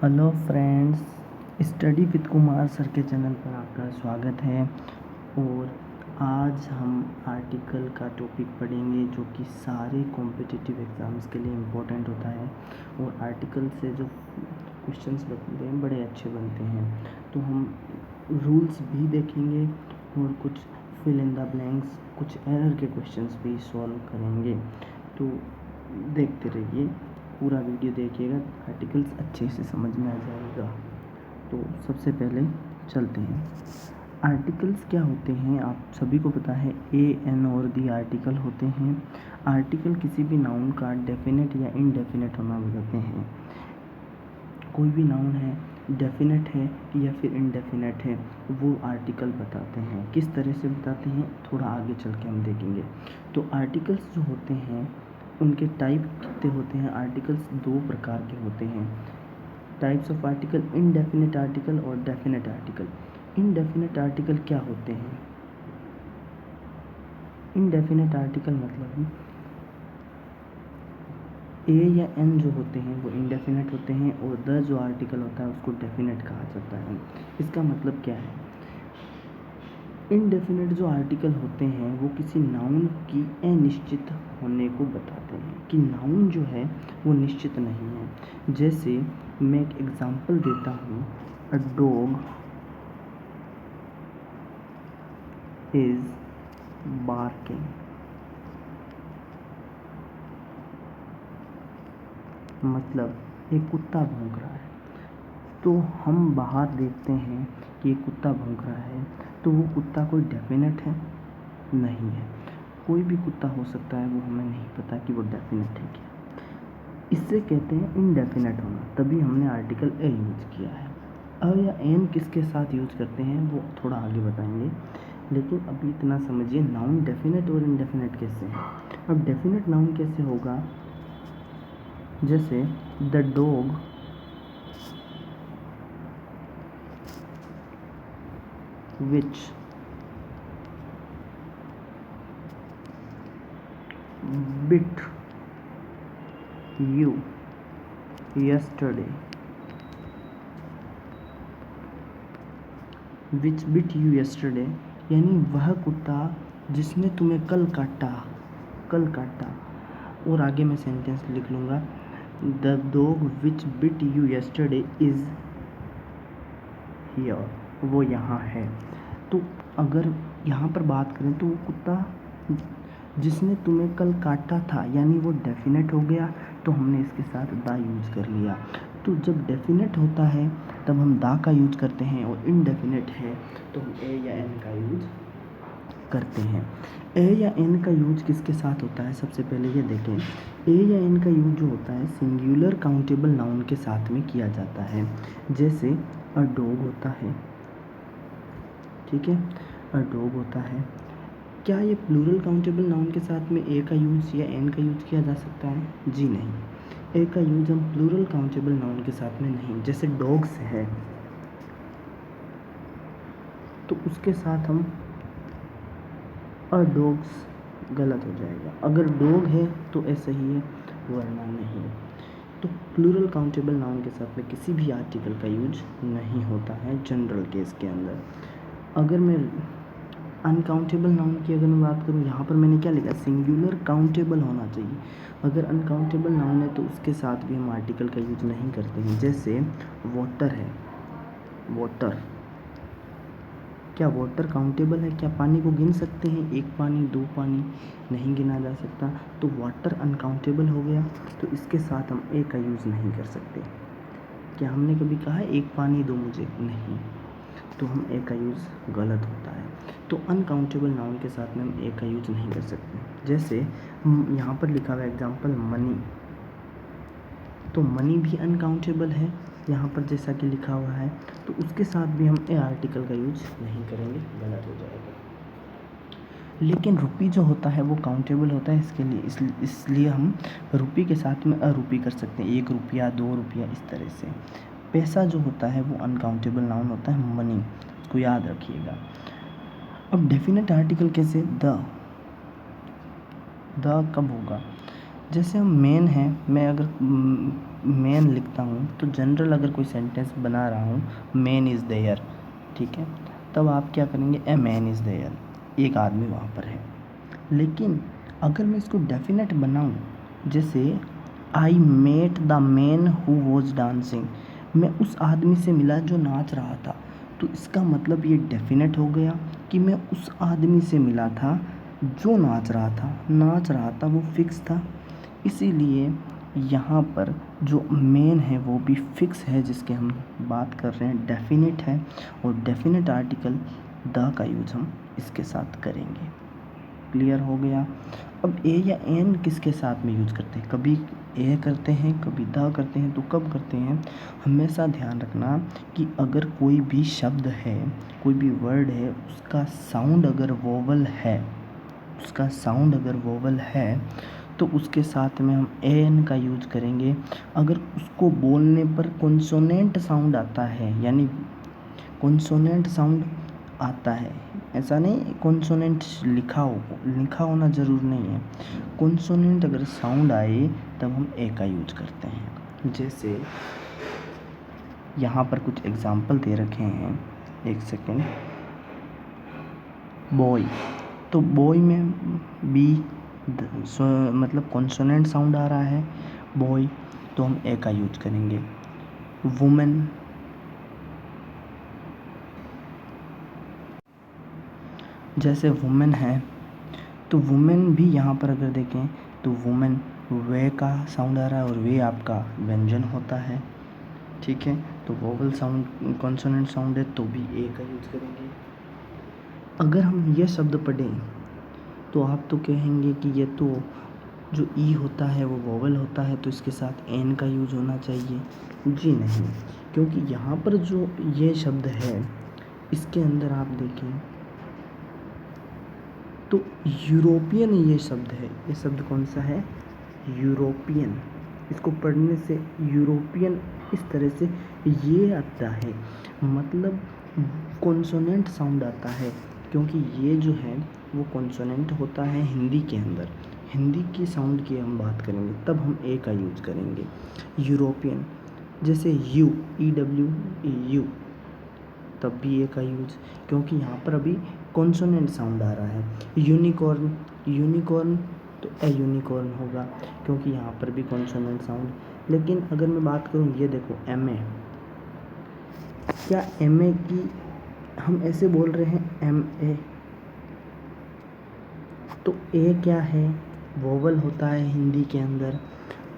Hello friends, study with Kumar sir के channel पर आपका स्वागत है। और आज हम आर्टिकल का टॉपिक पढ़ेंगे जो कि सारे कॉम्पिटिटिव एग्ज़ाम्स के लिए इम्पोर्टेंट होता है। और आर्टिकल से जो क्वेश्चंस बनते हैं बड़े अच्छे बनते हैं। तो हम रूल्स भी देखेंगे और कुछ फिल इन द ब्लैंक्स, कुछ एरर के क्वेश्चंस भी सॉल्व करेंगे। तो देखते रहिए, पूरा वीडियो देखिएगा, आर्टिकल्स अच्छे से समझ में आ जाएगा। तो सबसे पहले चलते हैं, आर्टिकल्स क्या होते हैं आप सभी को पता है। ए एन और दी आर्टिकल होते हैं। आर्टिकल किसी भी नाउन का डेफिनेट या इनडेफिनेट होना बताते हैं। कोई भी नाउन है, डेफिनेट है या फिर इनडेफिनेट है, वो आर्टिकल बताते हैं। किस तरह से बताते हैं थोड़ा आगे चल के हम देखेंगे। तो आर्टिकल्स जो होते हैं उनके टाइप कितने होते हैं। आर्टिकल्स दो प्रकार के होते हैं। Types of article, indefinite article और डेफिनेट आर्टिकल। इनडेफिनेट आर्टिकल क्या होते हैं? इनडेफिनेट आर्टिकल मतलब ए या एन जो होते हैं वो इनडेफिनेट होते हैं और द जो आर्टिकल होता है उसको डेफिनेट कहा जाता है। इसका मतलब क्या है? इनडेफिनेट जो आर्टिकल होते हैं वो किसी नाउन की अनिश्चित होने को बताते हैं कि नाउन जो है वो निश्चित नहीं है। जैसे मैं एक एग्जांपल देता हूँ, अ डॉग इज बार्किंग। मतलब एक कुत्ता भौंक रहा है। तो हम बाहर देखते हैं कि एक कुत्ता भौंक रहा है, तो वो कुत्ता कोई डेफिनेट है? नहीं है। कोई भी कुत्ता हो सकता है, वो हमें नहीं पता कि वो डेफिनेट है क्या। इससे कहते हैं इनडेफिनेट होना। तभी हमने आर्टिकल ए यूज किया है। अ या एन किसके साथ यूज करते हैं वो थोड़ा आगे बताएंगे, लेकिन अभी इतना समझिए नाउन डेफिनेट और इनडेफिनेट कैसे है। अब डेफिनेट नाउन कैसे होगा? जैसे the dog which bit you yesterday, which bit you yesterday यानी वह कुत्ता जिसने तुम्हें कल काटा। और आगे मैं सेंटेंस लिख लूँगा, the dog which bit you yesterday is here, वो यहाँ है। तो अगर यहाँ पर बात करें तो वो कुत्ता जिसने तुम्हें कल काटा था यानी वो डेफिनेट हो गया, तो हमने इसके साथ दा यूज़ कर लिया। तो जब डेफिनेट होता है तब हम दा का यूज़ करते हैं, और इनडेफिनेट है तो हम ए या एन का यूज़ करते हैं। ए या एन का यूज किसके साथ होता है? सबसे पहले ये देखें, ए या एन का यूज जो होता है सिंगुलर काउंटेबल नाउन के साथ में किया जाता है। जैसे अ डॉग होता है, ठीक है, अ डॉग होता है। क्या ये प्लूरल काउंटेबल नाउन के साथ में ए का यूज़ या एन का यूज़ किया जा सकता है? जी नहीं, ए का यूज़ हम प्लूरल काउंटेबल नाउन के साथ में नहीं। जैसे डॉग्स है तो उसके साथ हम अ डॉग्स गलत हो जाएगा। अगर डॉग है तो ऐसा ही है, वरना नहीं। तो प्लूरल काउंटेबल नाउन के साथ में किसी भी आर्टिकल का यूज नहीं होता है जनरल केस के अंदर। अगर मैं अनकाउंटेबल नाउन की अगर मैं बात करूँ, यहाँ पर मैंने क्या लिखा? सिंगुलर काउंटेबल होना चाहिए। अगर अनकाउंटेबल नाउन है तो उसके साथ भी हम आर्टिकल का यूज नहीं करते हैं। जैसे वाटर है, वाटर, क्या वाटर काउंटेबल है? क्या पानी को गिन सकते हैं? एक पानी, दो पानी नहीं गिना जा सकता, तो वाटर अनकाउंटेबल हो गया, तो इसके साथ हम ए का यूज़ नहीं कर सकते। क्या हमने कभी कहा है एक पानी दो मुझे? नहीं, तो हम ए का यूज़ गलत होता है। तो अनकाउंटेबल नाउन के साथ में हम ए का यूज़ नहीं कर सकते। जैसे यहाँ पर लिखा हुआ एग्जाम्पल मनी, तो मनी भी अनकाउंटेबल है यहाँ पर जैसा कि लिखा हुआ है, तो उसके साथ भी हम ए आर्टिकल का यूज नहीं करेंगे, गलत हो जाएगा। लेकिन रुपी जो होता है वो काउंटेबल होता है, इसके लिए इसलिए हम रुपी के साथ में अरुपी कर सकते हैं। 1 रुपया, 2 रुपया, इस तरह से। पैसा जो होता है वो अनकाउंटेबल नाउन होता है, मनी, इसको याद रखिएगा। अब डेफिनेट आर्टिकल कैसे? द कब होगा? जैसे हम मेन है, मैं अगर मेन लिखता हूँ तो जनरल अगर कोई सेंटेंस बना रहा हूँ, मेन इज़ देयर, ठीक है, तब आप क्या करेंगे, ए मैन इज़ देयर, एक आदमी वहाँ पर है। लेकिन अगर मैं इसको डेफिनेट बनाऊँ, जैसे I met the man who was dancing, मैं उस आदमी से मिला जो नाच रहा था, तो इसका मतलब ये डेफिनेट हो गया कि मैं उस आदमी से मिला था जो नाच रहा था, वो फिक्स था। इसीलिए यहाँ पर जो मेन है वो भी फिक्स है, जिसके हम बात कर रहे हैं, डेफिनेट है, और डेफिनेट आर्टिकल द का यूज़ हम इसके साथ करेंगे। क्लियर हो गया। अब ए या एन किसके साथ में यूज़ करते हैं, कभी ए करते हैं, कभी द करते हैं, तो कब करते हैं, हमेशा ध्यान रखना कि अगर कोई भी शब्द है, कोई भी वर्ड है, उसका साउंड अगर वोवल है तो उसके साथ में हम एन का यूज करेंगे। अगर उसको बोलने पर कॉन्सोनेंट साउंड आता है, यानी कॉन्सोनेंट साउंड आता है, ऐसा नहीं कॉन्सोनेंट लिखा होना ज़रूर नहीं है, कॉन्सोनेंट अगर साउंड आए तब हम ए का यूज करते हैं। जैसे यहाँ पर कुछ एग्जाम्पल दे रखे हैं, एक सेकेंड। बॉय, तो बॉय में बी मतलब कॉन्सोनेंट साउंड आ रहा है बॉय, तो हम ए का यूज करेंगे। वुमेन, जैसे वुमेन है, तो वुमेन भी यहाँ पर अगर देखें तो वुमेन वे का साउंड आ रहा है, और वे आपका व्यंजन होता है, ठीक है, तो वोवल साउंड कॉन्सोनेंट साउंड है तो भी ए का यूज करेंगे। अगर हम ये शब्द पढ़ें तो आप तो कहेंगे कि ये तो जो ई होता है वो वोवल होता है, तो इसके साथ एन का यूज होना चाहिए। जी नहीं, क्योंकि यहाँ पर जो ये शब्द है, इसके अंदर आप देखें तो यूरोपियन ये शब्द है। ये शब्द कौन सा है, यूरोपियन। इसको पढ़ने से यूरोपियन इस तरह से ये आता है, मतलब कॉन्सोनेंट साउंड आता है, क्योंकि ये जो है वो कॉन्सोनेंट होता है हिंदी के अंदर। हिंदी की साउंड की हम बात करेंगे तब हम ए का यूज करेंगे। यूरोपियन, जैसे यू, EWU, तब भी ए का यूज, क्योंकि यहाँ पर अभी कॉन्सोनेंट साउंड आ रहा है। यूनिकॉर्न तो ए यूनिकॉर्न होगा, क्योंकि यहाँ पर भी कॉन्सोनेंट साउंड। लेकिन अगर मैं बात करूँ, ये देखो MA, क्या MA की हम ऐसे बोल रहे हैं MA, तो ए क्या है, वोवल होता है हिंदी के अंदर,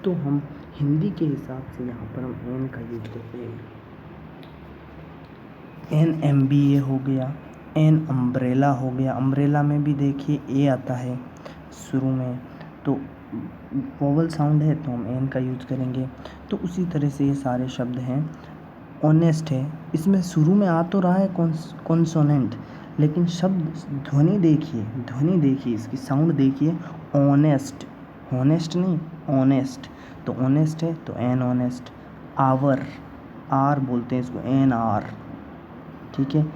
तो हम हिंदी के हिसाब से यहाँ पर हम एन का यूज करते हैं। NMBA हो गया, एन अम्ब्रेला हो गया। अम्ब्रेला में भी देखिए ए आता है शुरू में, तो वोवल साउंड है तो हम एन का यूज करेंगे। तो उसी तरह से ये सारे शब्द हैं। ऑनेस्ट है, इसमें शुरू में आ तो रहा है कॉन्सोनेंट, लेकिन शब्द ध्वनि देखिए, इसकी साउंड देखिए, ऑनेस्ट, हॉनेस्ट नहीं, ऑनेस्ट, तो ऑनेस्ट है तो एन ऑनेस्ट। आवर, आर बोलते हैं इसको, NR, ठीक है।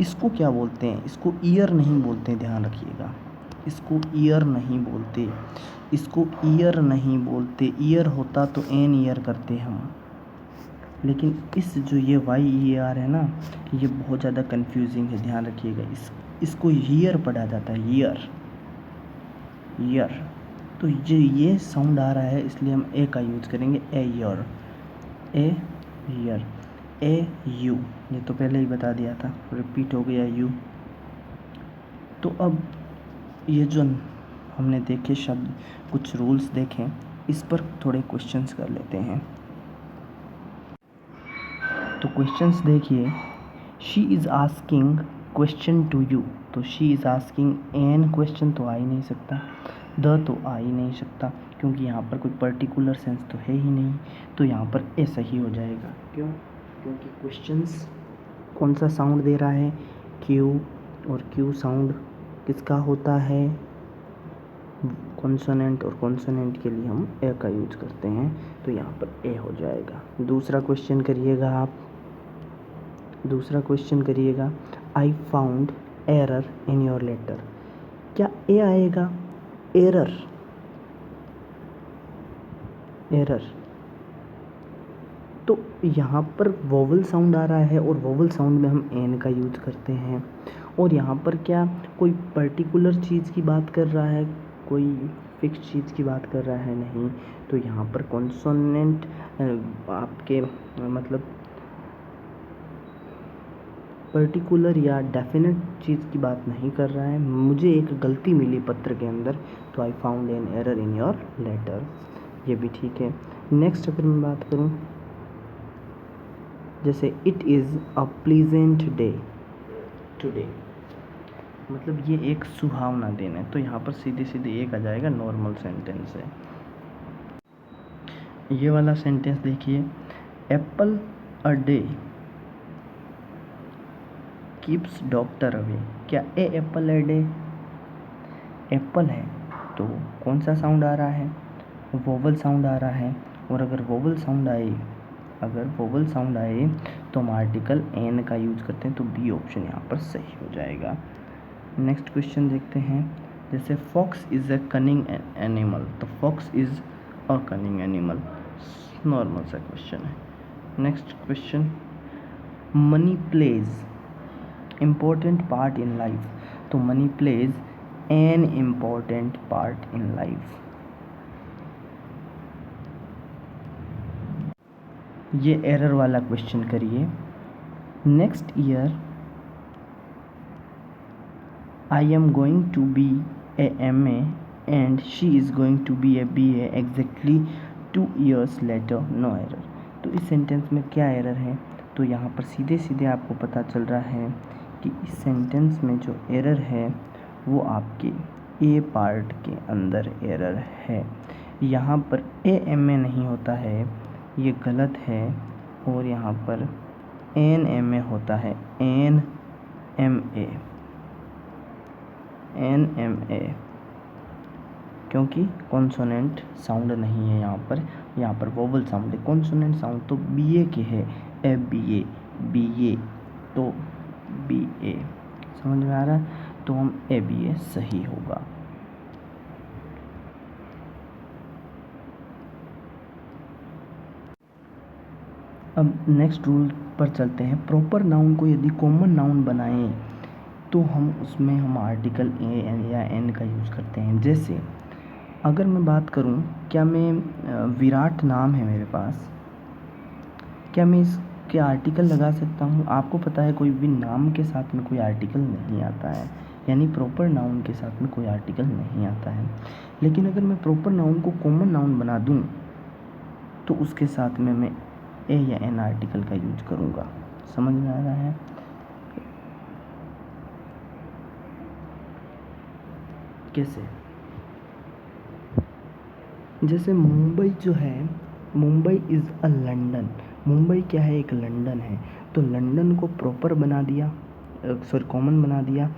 इसको क्या बोलते हैं, इसको ईयर नहीं बोलते, ध्यान रखिएगा, इसको ईयर नहीं बोलते, ईयर होता तो एन ईयर करते हम। लेकिन इस जो ये YEAR है ना, ये बहुत ज़्यादा कंफ्यूजिंग है, ध्यान रखिएगा। इसको ईयर पढ़ा जाता है, ईयर, तो ये साउंड आ रहा है, इसलिए हम ए का यूज़ करेंगे, ए ईयर, ए यू, ये तो पहले ही बता दिया था, रिपीट हो गया यू। तो अब ये जो हमने देखे शब्द, कुछ रूल्स देखें, इस पर थोड़े क्वेश्चंस कर लेते हैं। तो क्वेश्चंस देखिए, she is asking question to you, तो she is asking an question तो आ ही नहीं सकता, द तो आ ही नहीं सकता, क्योंकि यहाँ पर कोई पर्टिकुलर सेंस तो है ही नहीं, तो यहाँ पर ए सही हो जाएगा। क्यों, क्योंकि क्वेश्चंस कौन सा साउंड दे रहा है, क्यू, और क्यू साउंड किसका होता है, कॉन्सोनेंट, और कॉन्सोनेंट के लिए हम ए का यूज करते हैं, तो यहाँ पर ए हो जाएगा। दूसरा क्वेश्चन करिएगा, I found error in your letter, क्या ए आएगा, एरर, एरर। तो यहाँ पर वोवल साउंड आ रहा है और वोवल साउंड में हम एन का यूज करते हैं, और यहाँ पर क्या कोई पर्टिकुलर चीज़ की बात कर रहा है, कोई फिक्स चीज़ की बात कर रहा है नहीं। तो यहाँ पर कॉन्सोनेंट आपके मतलब पर्टिकुलर या डेफिनेट चीज़ की बात नहीं कर रहा है। मुझे एक गलती मिली पत्र के अंदर, तो I found an error in your letter, ये भी ठीक है। नेक्स्ट अगर मैं बात करूँ, जैसे it is a pleasant day today, मतलब ये एक सुहावना दिन है, तो यहाँ पर सीधे सीधे एक आ जाएगा, नॉर्मल सेंटेंस है। ये वाला सेंटेंस देखिए, Apple a day keeps doctor away. क्या ए एप्पल ए डे एप्पल है, तो कौन सा साउंड आ रहा है, वोवल साउंड आ रहा है, और अगर वोवल साउंड आए तो हम आर्टिकल एन का यूज करते हैं, तो बी ऑप्शन यहाँ पर सही हो जाएगा। नेक्स्ट क्वेश्चन देखते हैं, जैसे fox is a cunning animal, तो fox is a cunning animal, normal सा क्वेश्चन है। Next question, money plays important part in life, तो money plays an important part in life. ये एरर वाला क्वेश्चन करिए। Next year I am going to be a MA and she is going to be a BA exactly 2 years later, no error. तो इस sentence में क्या error है, तो यहाँ पर सीधे सीधे आपको पता चल रहा है कि इस सेंटेंस में जो एरर है वो आपके ए पार्ट के अंदर एरर है। यहाँ पर AMA नहीं होता है, ये गलत है, और यहाँ पर NMA होता है, NMA, क्योंकि कॉन्सोनेंट साउंड नहीं है यहाँ पर वोवल साउंड है। कॉन्सोनेंट साउंड तो BA के है, BA, तो BA समझ में आ रहा है, तो हम ABA सही होगा। अब नेक्स्ट रूल पर चलते हैं। प्रॉपर नाउन को यदि कॉमन नाउन बनाएं तो हम आर्टिकल ए या एन का यूज़ करते हैं। जैसे अगर मैं बात करूं, क्या मैं विराट नाम है मेरे पास, क्या मैं इसके आर्टिकल लगा सकता हूं? आपको पता है कोई भी नाम के साथ में कोई आर्टिकल नहीं आता है, यानी प्रॉपर नाउन के साथ में कोई आर्टिकल नहीं आता है। लेकिन अगर मैं प्रॉपर नाउन को कॉमन नाउन बना दूं तो उसके साथ में मैं ए या एन आर्टिकल का यूज करूँगा। समझ में आ रहा है? कैसे? जैसे मुंबई जो है, Mumbai is a London, Mumbai क्या है, एक लंदन है, तो लंदन को प्रॉपर बना दिया, कॉमन बना दिया,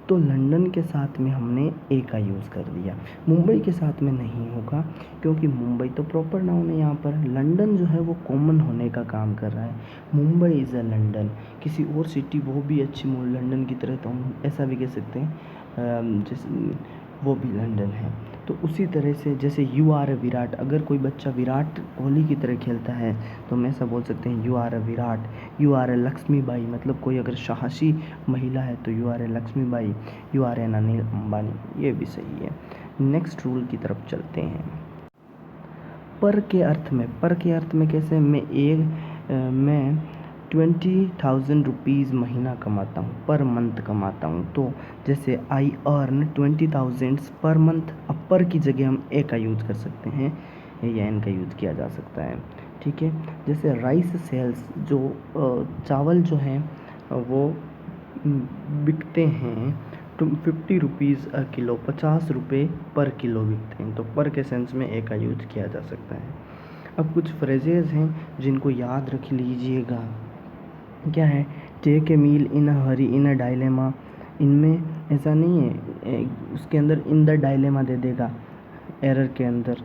तो लंदन के साथ में हमने ए का यूज़ कर दिया। मुंबई के साथ में नहीं होगा, क्योंकि मुंबई तो प्रॉपर नाउन है, यहाँ पर लंदन जो है वो कॉमन होने का काम कर रहा है। मुंबई इज़ अ लंदन, किसी और सिटी वो भी अच्छी लंदन की तरह, तो हम ऐसा भी कह सकते हैं जैसे वो भी लंदन है। तो उसी तरह से जैसे यू आर अ विराट, अगर कोई बच्चा विराट कोहली की तरह खेलता है तो हम ऐसा बोल सकते हैं, you are a Virat. You are a Lakshmibai, मतलब कोई अगर साहसी महिला है तो you are a Lakshmibai, you are an Anil Ambani, ये भी सही है। नेक्स्ट रूल की तरफ चलते हैं। पर के अर्थ में कैसे, मैं 20,000 रुपीज़ महीना कमाता हूँ, पर मंथ कमाता हूँ, तो जैसे आई अर्न 20,000 पर मंथ, अब पर की जगह हम ए का यूज़ कर सकते हैं, ए या एन का यूज़ किया जा सकता है। ठीक है। जैसे राइस सेल्स, जो चावल जो हैं वो बिकते हैं, तो 50 रुपीज़ अ किलो, 50 रुपये पर किलो बिकते हैं, तो पर के सेंस में ए का यूज किया जा सकता है। अब कुछ फ्रेजेस हैं जिनको याद रख लीजिएगा। क्या है, take a meal in a Hari in a dilemma, इनमें ऐसा नहीं है, उसके अंदर इन द डायलेमा दे देगा एरर के अंदर,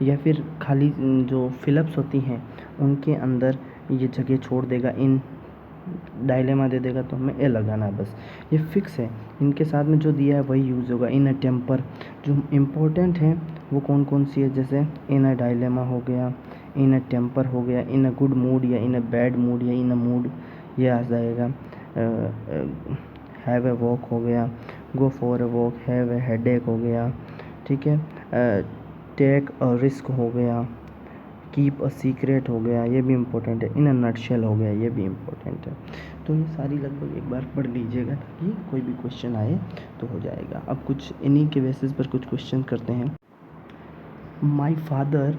या फिर खाली जो फिलअप्स होती हैं उनके अंदर ये जगह छोड़ देगा, इन डायलेमा दे देगा, तो हमें ए लगाना है बस, ये फिक्स है। इनके साथ में जो दिया है वही यूज़ होगा। इन अ टेम्पर, जो इम्पोर्टेंट है वो कौन कौन सी है, जैसे इन अ डायलेमा हो गया, इन अ टेम्पर हो गया, इन अ गुड मूड या इन अ बैड मूड या इन अ मूड, ये आ जाएगा। हैव ए वॉक हो गया, go for a walk, have a headache हो गया, ठीक है। टेक अ रिस्क हो गया, कीप अ सीक्रेट हो गया, ये भी इम्पोर्टेंट है। इन अ नटशेल हो गया, ये भी इम्पोर्टेंट है। तो ये सारी लगभग एक बार पढ़ लीजिएगा ताकि कोई भी क्वेश्चन आए तो हो जाएगा। अब कुछ इन्हीं के बेसिस पर कुछ क्वेश्चन करते हैं। My father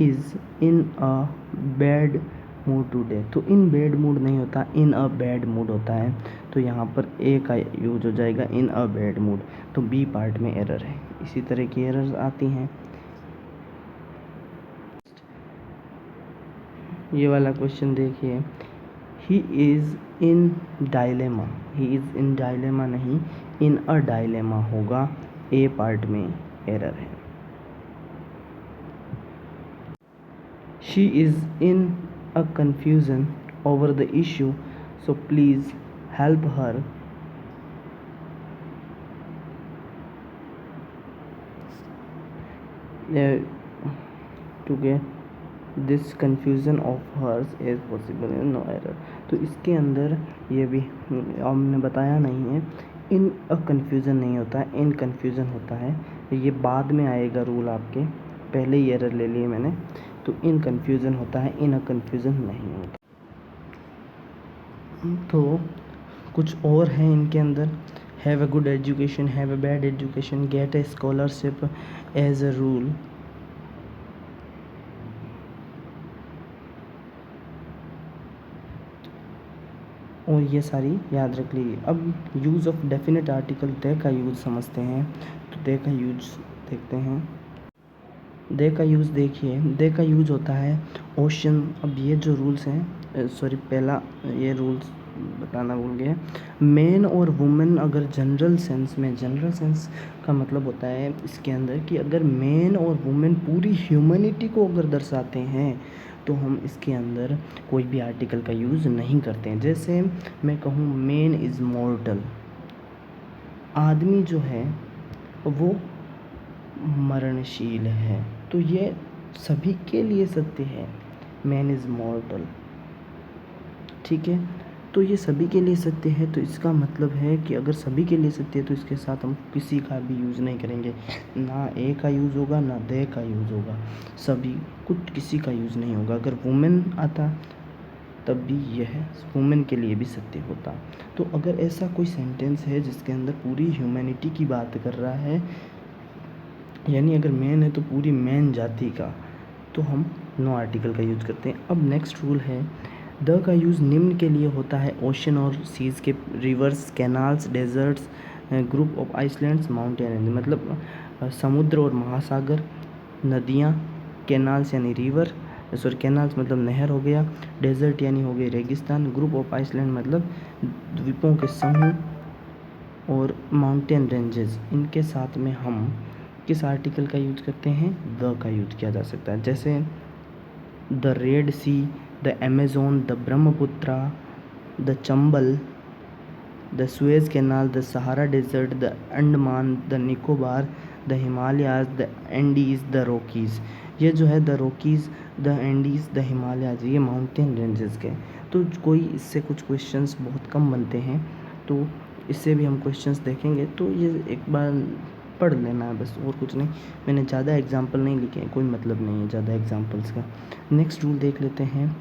is in a bad mood today, तो इन बैड मूड नहीं होता, इन अ बैड मूड होता है। तो यहाँ पर ए का यूज हो जाएगा इन अ बैड मूड, तो बी पार्ट में एरर है। इसी तरह की एरर्स आती हैं। ये वाला क्वेश्चन देखिए, he is in dilemma, he is in dilemma नहीं, इन अ डायलेमा होगा, ए पार्ट में एरर है। She is in a confusion over the issue, so please help her, to get this confusion of hers as possible, no error। तो इसके अंदर ये भी हमने बताया नहीं है, इन अ कन्फ्यूज़न नहीं होता है, इन कन्फ्यूज़न होता है। ये बाद में आएगा रूल, आपके पहले ही एरर ले लिए मैंने, तो इन कन्फ्यूज़न होता है, इन अ कन्फ्यूज़न नहीं होता। तो कुछ और हैं इनके अंदर, have a good education, have a bad education, get a scholarship as a rule, और ये सारी याद रख लीजिए। अब use of definite article the का यूज़ समझते हैं। तो दे का यूज़ देखते हैं। दे का यूज़ देखिए, दे का यूज़ होता है ओशन। अब ये जो रूल्स हैं, सॉरी पहला ये रूल्स बताना भूल गए। मैन और वुमेन अगर जनरल सेंस में, जनरल सेंस का मतलब होता है इसके अंदर कि अगर मैन और वुमेन पूरी ह्यूमैनिटी को अगर दर्शाते हैं तो हम इसके अंदर कोई भी आर्टिकल का यूज़ नहीं करते हैं। जैसे मैं कहूँ मैन इज़ मॉर्टल, आदमी जो है वो मरणशील है, तो ये सभी के लिए सत्य है, मैन इज़ मॉर्टल, ठीक है। तो ये सभी के लिए सत्य है, तो इसका मतलब है कि अगर सभी के लिए सत्य है तो इसके साथ हम किसी का भी यूज़ नहीं करेंगे, ना ए का यूज़ होगा ना दे का यूज़ होगा, सभी कुछ किसी का यूज़ नहीं होगा। अगर वुमेन आता तब भी यह वुमेन के लिए भी सत्य होता। तो अगर ऐसा कोई सेंटेंस है जिसके अंदर पूरी ह्यूमैनिटी की बात कर रहा है, यानी अगर मैन है तो पूरी मैन जाति का, तो हम नो आर्टिकल का यूज़ करते हैं। अब नेक्स्ट रूल है, द का यूज़ निम्न के लिए होता है, ओशन और सीज़ के, rivers, canals, deserts, group of islands, mountain range, मतलब समुद्र और महासागर, नदियाँ, कैनाल्स यानी रिवर, सॉरी कैनाल्स मतलब नहर हो गया, डेजर्ट यानी हो गई रेगिस्तान, ग्रुप ऑफ आइसलैंड मतलब द्वीपों के समूह, और माउंटेन रेंजेस, इनके साथ में हम किस आर्टिकल का यूज़ करते हैं, द का यूज़ किया जा सकता है। जैसे the Red Sea, the Amazon, the Brahmaputra, the Chambal, the Suez canal, the Sahara desert, the Andaman, the Nicobar, the Himalayas, the Andes, the Rockies. ये जो है the Rockies, the Andes, the Himalayas, ये माउंटेन रेंजेस के। तो कोई इससे कुछ क्वेश्चंस बहुत कम बनते हैं, तो इससे भी हम क्वेश्चंस देखेंगे, तो ये एक बार पढ़ लेना है बस, और कुछ नहीं। मैंने ज़्यादा एग्जाम्पल नहीं लिखे हैं, कोई मतलब नहीं है ज़्यादा एग्जाम्पल्स का। नेक्स्ट रूल देख लेते हैं,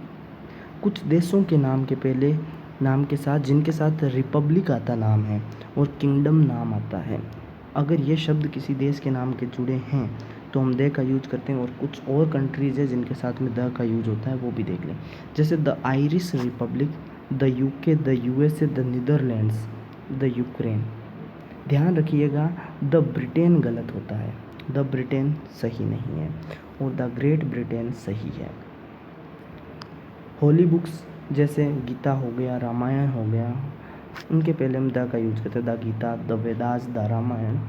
कुछ देशों के नाम के पहले नाम के साथ, जिनके साथ रिपब्लिक आता नाम है और किंगडम नाम आता है, अगर ये शब्द किसी देश के नाम के जुड़े हैं तो हम दे का यूज करते हैं। और कुछ और कंट्रीज़ है जिनके साथ में द का यूज होता है, वो भी देख लें। जैसे the Irish Republic, the UK, the USA, the Netherlands, the Ukraine. ध्यान रखिएगा, द ब्रिटेन गलत होता है, द ब्रिटेन सही नहीं है, और द ग्रेट ब्रिटेन सही है। होली बुक्स जैसे गीता हो गया, रामायण हो गया, उनके पहले हम द का यूज करते हैं, the Gita, the Vedas, the Ramayana.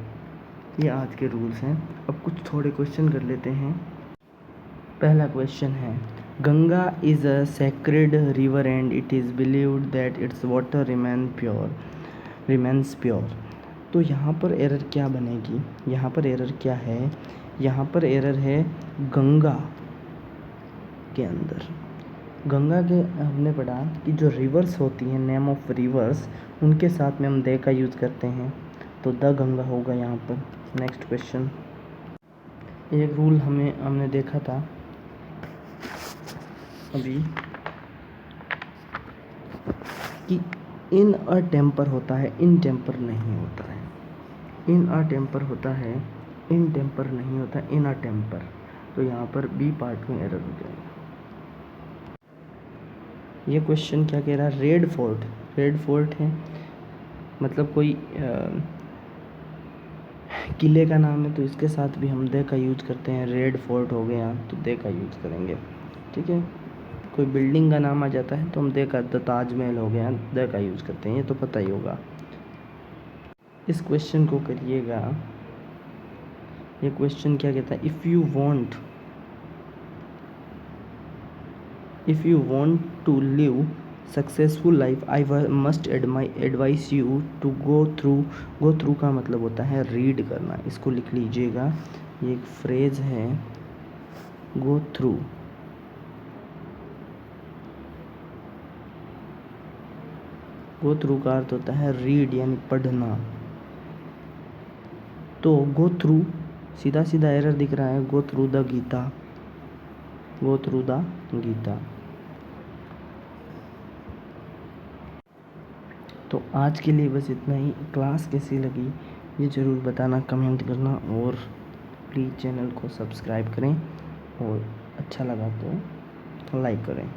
ये आज के रूल्स हैं। अब कुछ थोड़े क्वेश्चन कर लेते हैं। पहला क्वेश्चन है, Ganga is a sacred river and it is believed that it's water remains pure. तो यहाँ पर एरर क्या बनेगी, यहाँ पर एरर क्या है यहाँ पर एरर है गंगा के अंदर। गंगा के हमने पढ़ा कि जो रिवर्स होती हैं, नेम ऑफ रिवर्स, उनके साथ में हम दे का यूज़ करते हैं, तो द गंगा होगा यहाँ पर। नेक्स्ट क्वेश्चन, एक रूल हमने देखा था अभी कि इन अ टेम्पर होता है, इन टेम्पर नहीं होता है। इन अ टेम्पर होता है, इन टेम्पर नहीं होता, इन अ टेम्पर। तो यहाँ पर बी पार्ट में एरर हो जाएगा। ये क्वेश्चन क्या कह रहा है, रेड फोर्ट। रेड फोर्ट है मतलब कोई किले का नाम है, तो इसके साथ भी हम दे का यूज करते हैं। रेड फोर्ट हो गया तो दे का यूज करेंगे, ठीक है। कोई बिल्डिंग का नाम आ जाता है तो हम दे का, द ताजमहल हो गया, दे का यूज करते हैं, ये तो पता ही होगा। इस क्वेश्चन को करिएगा। ये क्वेश्चन क्या कहता है, if you want to live successful life I must advise you to go through का मतलब होता है रीड करना। इसको लिख लीजिएगा, ये एक फ्रेज है, गो थ्रू। गो थ्रू का अर्थ होता है रीड यानी पढ़ना। तो गो थ्रू सीधा सीधा एरर दिख रहा है, go through the Gita, go through the Gita. तो आज के लिए बस इतना ही। क्लास कैसी लगी ये ज़रूर बताना, कमेंट करना, और प्लीज़ चैनल को सब्सक्राइब करें, और अच्छा लगा तो लाइक करें।